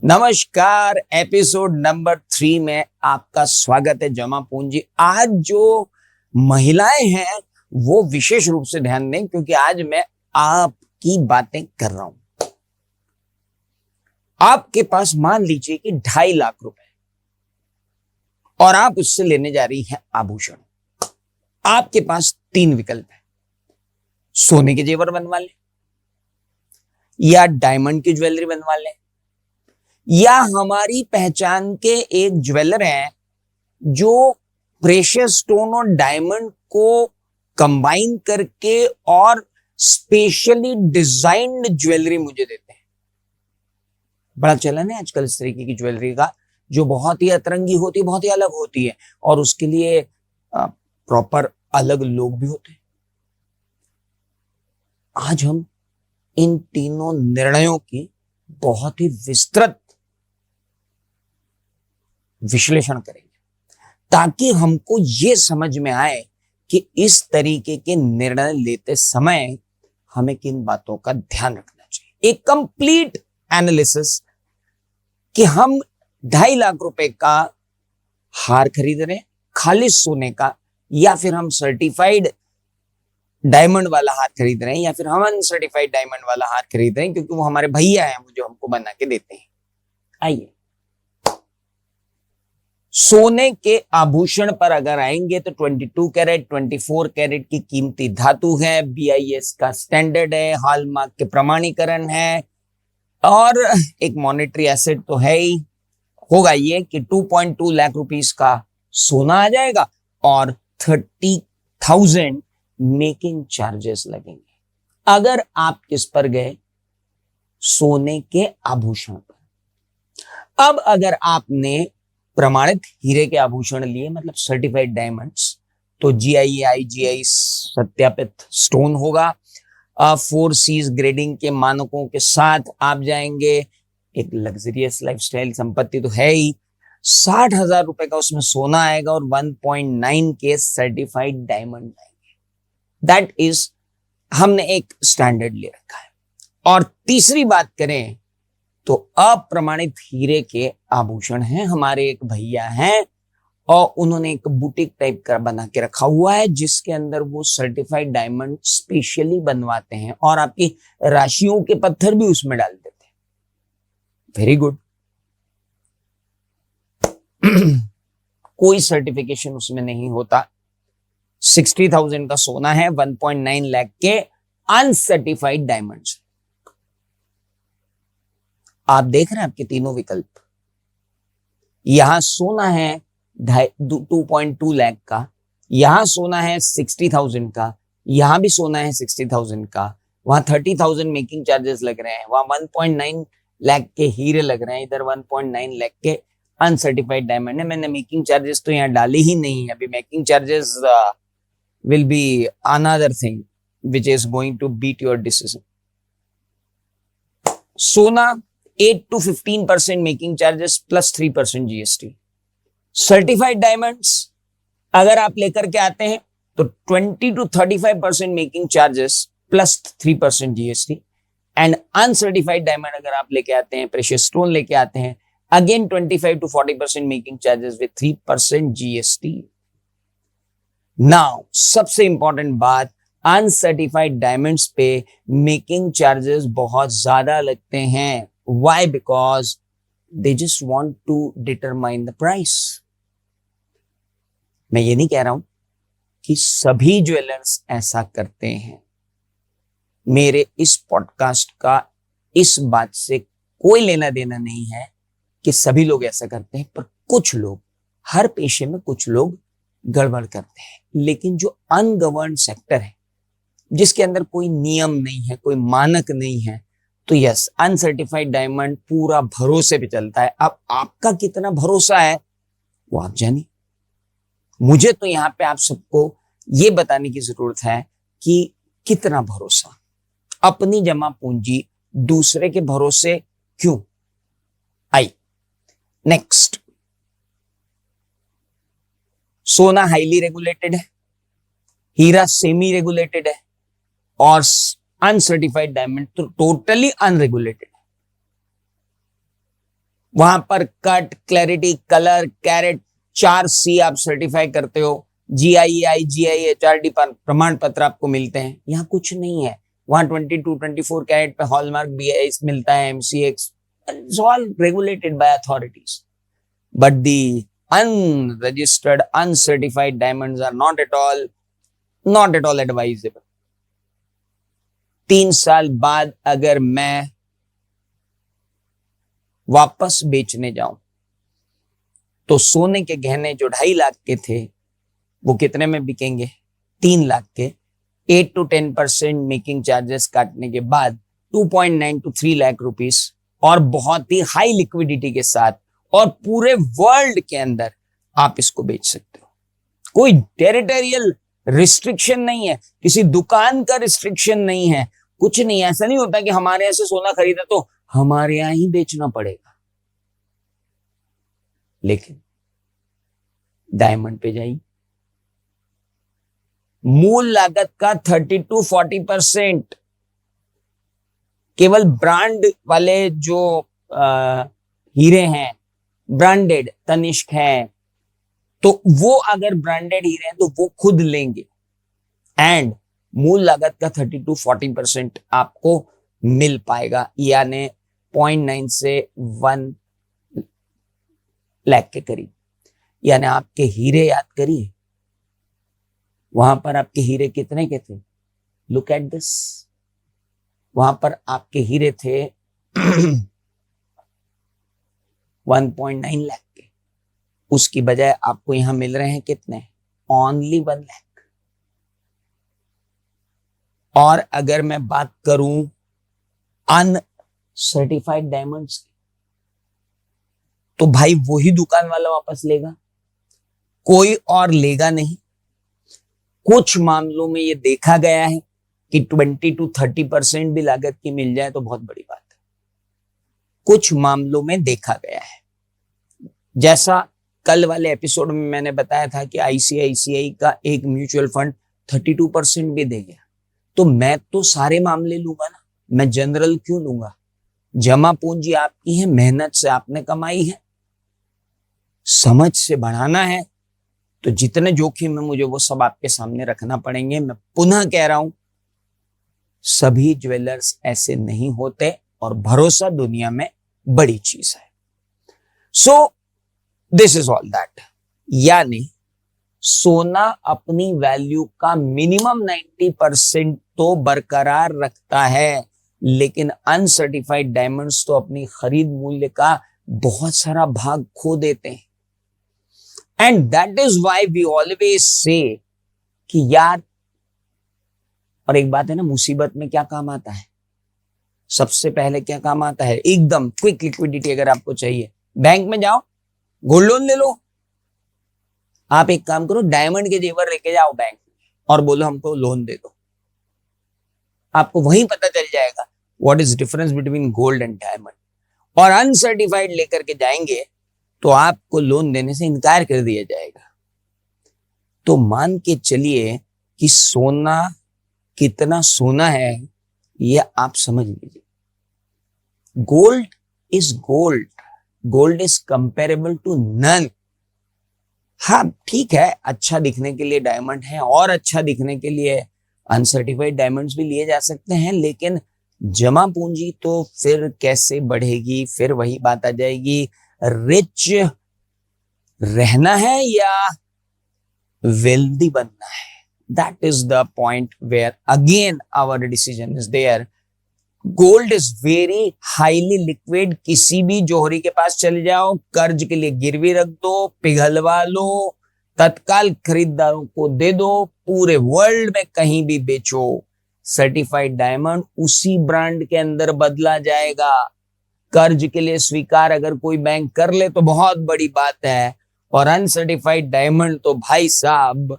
नमस्कार। Episode number 3 में आपका स्वागत है। जमा पूंजी, आज जो महिलाएं हैं वो विशेष रूप से ध्यान दें, क्योंकि आज मैं आपकी बातें कर रहा हूं। आपके पास मान लीजिए कि 2.5 लाख रुपए और आप उससे लेने जा रही हैं आभूषण। आपके पास 3 विकल्प है। सोने के जेवर बनवा लें, या डायमंड की ज्वेलरी बनवा लें, या हमारी पहचान के एक ज्वेलर हैं जो प्रेशियस स्टोन और डायमंड को कंबाइन करके और स्पेशली डिजाइन्ड ज्वेलरी मुझे देते हैं। बड़ा चलन है आजकल इस तरीके की ज्वेलरी का, जो बहुत ही अतरंगी होती है, बहुत ही अलग होती है, और उसके लिए प्रॉपर अलग लोग भी होते हैं। आज हम इन तीनों निर्णयों की बहुत ही विस्तृत विश्लेषण करेंगे, ताकि हमको यह समझ में आए कि इस तरीके के निर्णय लेते समय हमें किन बातों का ध्यान रखना चाहिए। एक कंप्लीट एनालिसिस कि हम 2.5 लाख रुपए का हार खरीद रहे हैं खाली सोने का, या फिर हम सर्टिफाइड डायमंड वाला हार खरीद रहे हैं, या फिर हम अनसर्टिफाइड डायमंड वाला हार खरीद रहे हैं क्योंकि वो हमारे भैया हैं जो हमको बना के देते हैं। आइए, सोने के आभूषण पर अगर आएंगे तो 22 कैरेट 24 कैरेट की कीमती धातु है, BIS का स्टैंडर्ड है, हॉलमार्क के प्रमाणीकरण है, और एक मॉनेटरी एसेट तो है ही। होगा ये कि 2.2 लाख रुपीस का सोना आ जाएगा और 30,000 मेकिंग चार्जेस लगेंगे। अगर आप किस पर गए? सोने के आभूषण पर। अब अगर आपने प्रमाणित हीरे के आभूषण लिए, मतलब सर्टिफाइड डायमंड्स, तो GI सत्यापित स्टोन होगा। 4 C's ग्रेडिंग के मानकों के साथ आप जाएंगे। एक लग्जरियस लाइफस्टाइल संपत्ति तो है ही। 60,000 रुपए का उसमें सोना आएगा और 1.9 के सर्टिफाइड डायमंड आएंगे। दैट इज, हमने एक स्टैंडर्ड ले रखा है। और तीसरी बात करें तो अप्रमाणित हीरे के आभूषण हैं। हमारे एक भैया हैं और उन्होंने एक बुटीक टाइप का बना के रखा हुआ है, जिसके अंदर वो सर्टिफाइड डायमंड स्पेशली बनवाते हैं और आपकी राशियों के पत्थर भी उसमें डाल देते हैं। Very good. कोई सर्टिफिकेशन उसमें नहीं होता। 60,000 का सोना है, 1.9 लाख के अनसर्टिफाइड डायमंड्स। आप देख रहे हैं आपके तीनों विकल्प। यहां सोना है 2.2 लाख का, यहां सोना है 60,000 का, यहां भी सोना है 60,000 का, वहां 30,000 मेकिंग चार्जेस लग रहे हैं, वहां 1.9 लाख के हीरे लग रहे हैं, इधर 1.9 लाख के अनसर्टिफाइड डायमंड है। मैंने मेकिंग चार्जेस तो यहां डाले ही नहीं है। अभी making charges will be another thing which is going to beat your decision. सोना 8 to 15% making charges plus 3% GST। Certified diamonds अगर आप लेकर के आते हैं तो 20 to 35% making charges plus 3% GST। And uncertified diamond अगर आप लेके आते हैं, प्रेशियस स्टोन लेके आते हैं, again 25 to 40% making charges with 3% GST। Now सबसे इंपॉर्टेंट बात, अनसर्टिफाइड डायमंड्स पे मेकिंग चार्जेस बहुत ज्यादा लगते हैं। Why? Because they just want to determine the price. मैं ये नहीं कह रहा हूं कि सभी ज्वेलर्स ऐसा करते हैं। मेरे इस पॉडकास्ट का इस बात से कोई लेना देना नहीं है कि सभी लोग ऐसा करते हैं, पर कुछ लोग, हर पेशे में कुछ लोग गड़बड़ करते हैं। लेकिन जो अनगवर्न्ड सेक्टर है, जिसके अंदर कोई नियम नहीं है, कोई मानक नहीं है, तो यस, अनसर्टिफाइड डायमंड पूरा भरोसे पे चलता है। अब आपका कितना भरोसा है वो आप जानिए। मुझे तो यहां पे आप सबको ये बताने की जरूरत है कि कितना भरोसा, अपनी जमा पूंजी दूसरे के भरोसे क्यों। आई नेक्स्ट, सोना हाईली रेगुलेटेड है, हीरा सेमी रेगुलेटेड है, और अनसर्टिफाइड डायमंड तो टोटली अनरेगुलेटेड है। वहां पर cut, clarity, colour, carat, 4C आप सर्टिफाई करते हो, GIEI, GIHRD पर प्रमाण पत्र आपको मिलते हैं। यहाँ कुछ नहीं है। वहां 22, 24 कैरेट पे हॉलमार्क, BIS मिलता है, MCX, it's all regulated by authorities. But the unregistered, uncertified diamonds are not at all advisable. 3 साल बाद अगर मैं वापस बेचने जाऊं तो सोने के गहने जो 2.5 लाख के थे वो कितने में बिकेंगे? 3 लाख के। 8 to 10% मेकिंग चार्जेस काटने के बाद 2.9 to 3 लाख रुपीस, और बहुत ही हाई लिक्विडिटी के साथ, और पूरे वर्ल्ड के अंदर आप इसको बेच सकते हो। कोई टेरिटोरियल रिस्ट्रिक्शन नहीं है, किसी दुकान का रिस्ट्रिक्शन नहीं है, कुछ नहीं। ऐसा नहीं होता कि हमारे यहां से सोना खरीदा तो हमारे यहां ही बेचना पड़ेगा। लेकिन डायमंड पे जाइए, मूल लागत का 30 to 40% केवल ब्रांड वाले जो हीरे हैं, ब्रांडेड तनिष्क है, तो वो अगर ब्रांडेड हीरे हैं तो वो खुद लेंगे, एंड मूल लागत का 30 to 40% आपको मिल पाएगा, यानी 0.9 से 1 लाख के करीब। यानी आपके हीरे याद करिए, वहां पर आपके हीरे कितने के थे? Look at this. वहां पर आपके हीरे थे 1.9 लाख के, उसकी बजाय आपको यहां मिल रहे हैं कितने? ओनली 1 लाख। और अगर मैं बात करूं अनसर्टिफाइड डायमंड्स की, तो भाई वही दुकान वाला वापस लेगा, कोई और लेगा नहीं। कुछ मामलों में ये देखा गया है कि 20 to 30% भी लागत की मिल जाए तो बहुत बड़ी बात है। कुछ मामलों में देखा गया है, जैसा कल वाले एपिसोड में मैंने बताया था कि ICICI का एक म्यूचुअल फंड 32% भी दे गया। तो मैं तो सारे मामले लूंगा ना, मैं जनरल क्यों लूंगा? जमा पूंजी आपकी है, मेहनत से आपने कमाई है, समझ से बढ़ाना है, तो जितने जोखिम है मुझे वो सब आपके सामने रखना पड़ेंगे। मैं पुनः कह रहा हूं, सभी ज्वेलर्स ऐसे नहीं होते, और भरोसा दुनिया में बड़ी चीज है। So this is all that. यानी सोना अपनी वैल्यू का मिनिमम 90% तो बरकरार रखता है, लेकिन अनसर्टिफाइड डायमंड्स तो अपनी खरीद मूल्य का बहुत सारा भाग खो देते हैं। And that is why we always say कि यार, और एक बात है ना, मुसीबत में क्या काम आता है? सबसे पहले क्या काम आता है? एकदम क्विक लिक्विडिटी अगर आपको चाहिए, बैंक में जाओ, गोल्ड लोन ले लो। आप एक काम करो, डायमंड के जेवर लेके जाओ बैंक और बोलो हमको लोन दे दो। आपको वहीं पता चल जाएगा what is difference between gold and diamond. और अनसर्टिफाइड लेकर के जाएंगे तो आपको लोन देने से इनकार कर दिया जाएगा। तो मान के चलिए कि सोना कितना सोना है ये आप समझ लीजिए। Gold is gold, gold is comparable to none. हाँ ठीक है, अच्छा दिखने के लिए डायमंड है, और अच्छा दिखने के लिए अनसर्टिफाइड डायमंड्स भी लिए जा सकते हैं, लेकिन जमा पूंजी तो फिर कैसे बढ़ेगी? फिर वही बात आ जाएगी, रिच रहना है या वेल्दी बनना है। That is the point where again our decision is there. Gold is very highly liquid. किसी भी जौहरी के पास चले जाओ, कर्ज के लिए गिरवी रख दो, पिघलवा लो, तत्काल खरीदारों को दे दो, पूरे वर्ल्ड में कहीं भी बेचो। सर्टिफाइड डायमंड उसी ब्रांड के अंदर बदला जाएगा। कर्ज के लिए स्वीकार अगर कोई बैंक कर ले तो बहुत बड़ी बात है, और अनसर्टिफाइड डायमंड तो भाई साहब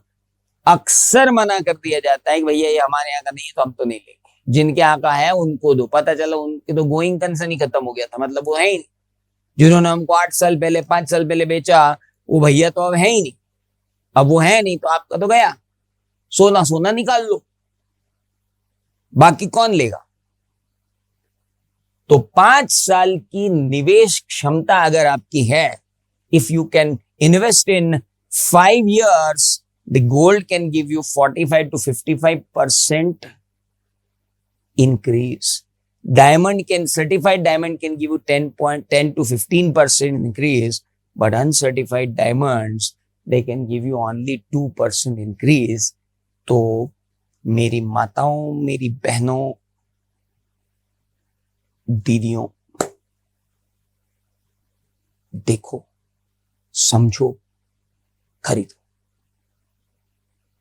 अक्सर मना कर दिया जाता है कि भैया ये हमारे यहाँ का नहीं है तो हम तो नहीं लेंगे। जिनके यहाँ का है उनको दो। पता चला उनके तो गोइंग कंसर्न ही खत्म हो गया था, मतलब वो है ही नहीं। जिन्होंने हमको 8 साल पहले 5 साल पहले बेचा वो भैया तो अब है ही नहीं। अब वो है नहीं तो आपका तो गया। सोना सोना निकाल लो, बाकी कौन लेगा? तो 5 साल की निवेश क्षमता अगर आपकी है, if you can invest in 5 years, the gold can give you 45 to 55% increase. Certified diamond can give you 10 to 15% increase, but uncertified diamonds, they can give you only 2% increase. तो मेरी माताओं, मेरी बहनों, दीदियों, देखो, समझो, खरीदो।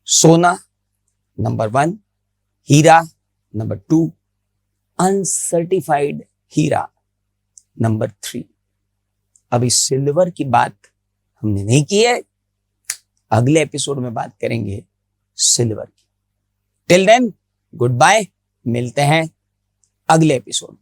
सोना नंबर 1, हीरा नंबर 2, अनसर्टिफाइड हीरा नंबर 3। अभी सिल्वर की बात हमने नहीं की है, अगले एपिसोड में बात करेंगे सिल्वर की। टिल देन गुड बाय, मिलते हैं अगले एपिसोड।